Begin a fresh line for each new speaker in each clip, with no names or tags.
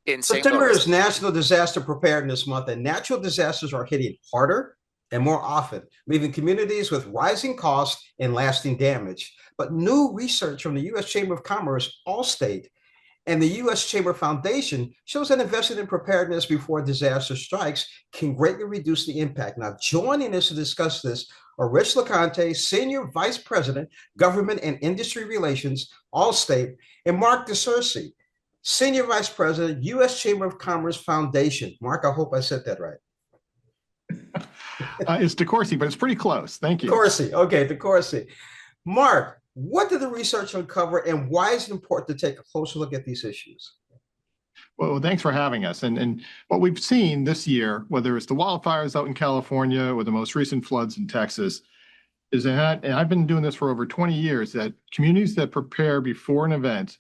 in St.
September
Louis.
is National Disaster Preparedness Month, and natural disasters are hitting harder and more often, leaving communities with rising costs and lasting damage. But new research from the U.S. Chamber of Commerce, Allstate, and the U.S. Chamber Foundation shows that investing in preparedness before disaster strikes can greatly reduce the impact. Now, joining us to discuss this are Rich LeConte, Senior Vice President, Government and Industry Relations, Allstate, and Mark DeCersey, Senior Vice President, U.S. Chamber of Commerce Foundation. Mark, I hope I said that right.
It's DeCourcy, but it's pretty close. Thank you.
DeCourcy. Okay, DeCourcy. Mark, what did the research uncover, and why is it important to take a closer look at these issues?
Well, thanks for having us. And what we've seen this year, whether it's the wildfires out in California or the most recent floods in Texas, is that, and I've been doing this for over 20 years, that communities that prepare before an event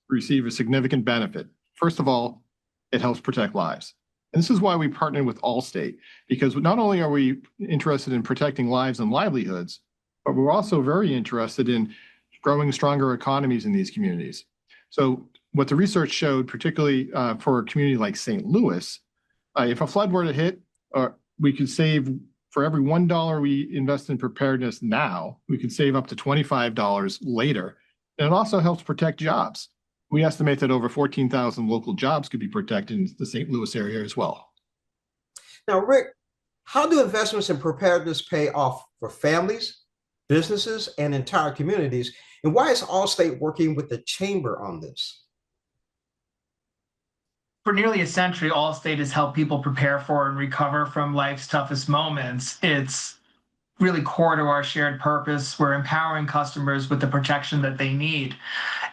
receive a significant benefit. First of all, it helps protect lives. And this is why we partnered with Allstate, because not only are we interested in protecting lives and livelihoods, but we're also very interested in growing stronger economies in these communities. So what the research showed, particularly for a community like St. Louis, if a flood were to hit, we could save, for every $1 we invest in preparedness now, we could save up to $25 later. And it also helps protect jobs. We estimate that over 14,000 local jobs could be protected in the St. Louis area as well.
Now, Rick, how do investments in preparedness pay off for families, businesses, and entire communities? And why is Allstate working with the Chamber on this?
For nearly a century, Allstate has helped people prepare for and recover from life's toughest moments. It's really core to our shared purpose. We're empowering customers with the protection that they need.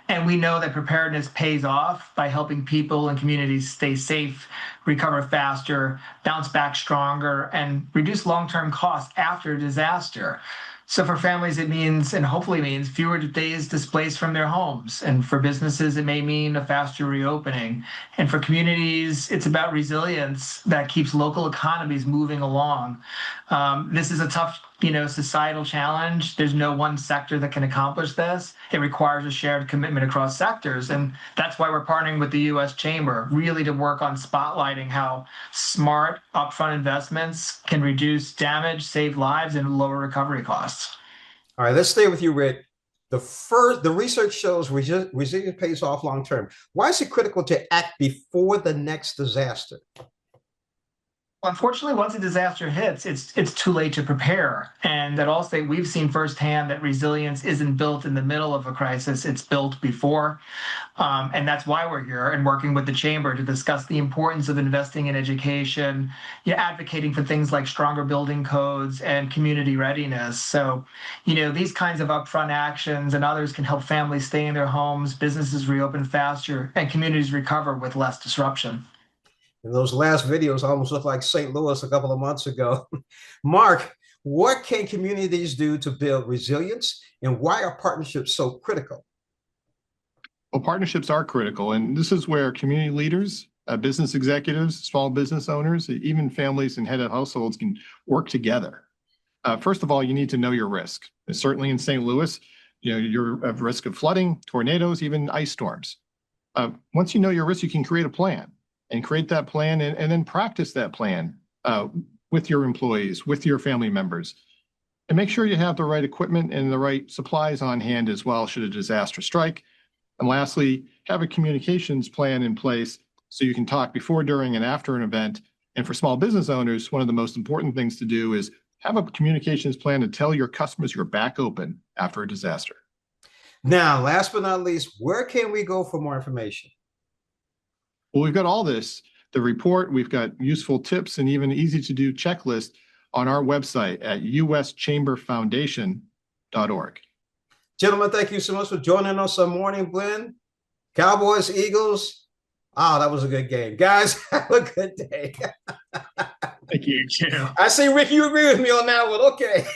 And we know that preparedness pays off by helping people and communities stay safe, recover faster, bounce back stronger, and reduce long-term costs after a disaster. So for families, it means, and hopefully means, fewer days displaced from their homes. And for businesses, it may mean a faster reopening. And for communities, it's about resilience that keeps local economies moving along. This is a tough, societal challenge. There's no one sector that can accomplish this. It requires a shared commitment across sectors. And that's why we're partnering with the U.S. Chamber, really to work on spotlighting how smart upfront investments can reduce damage, save lives, and lower recovery costs.
All right, let's stay with you, Rick. The research shows resilience pays off long term. Why is it critical to act before the next disaster?
Unfortunately, once a disaster hits, it's too late to prepare. And at Allstate, we've seen firsthand that resilience isn't built in the middle of a crisis, it's built before. And that's why we're here and working with the Chamber to discuss the importance of investing in education, advocating for things like stronger building codes and community readiness. So, these kinds of upfront actions and others can help families stay in their homes, businesses reopen faster, and communities recover with less disruption.
And those last videos almost look like St. Louis a couple of months ago. Mark, what can communities do to build resilience, and why are partnerships so critical?
Well, partnerships are critical, and this is where community leaders, business executives, small business owners, even families and head of households can work together. First of all, you need to know your risk. And certainly in St. Louis, you're at risk of flooding, tornadoes, even ice storms. Once you know your risk, you can create a plan. And create that plan and then practice that plan with your employees, with your family members. And make sure you have the right equipment and the right supplies on hand as well should a disaster strike. And lastly, have a communications plan in place so you can talk before, during, and after an event. And for small business owners, one of the most important things to do is have a communications plan to tell your customers you're back open after a disaster.
Now, last but not least, where can we go for more information?
Well, we've got all this, the report, we've got useful tips and even easy to do checklist on our website at uschamberfoundation.org.
Gentlemen, thank you so much for joining us on Morning Blend. Cowboys, Eagles. Oh, that was a good game. Guys, have a good day.
Thank you, Jim.
I see, Rick, you agree with me on that one. Okay.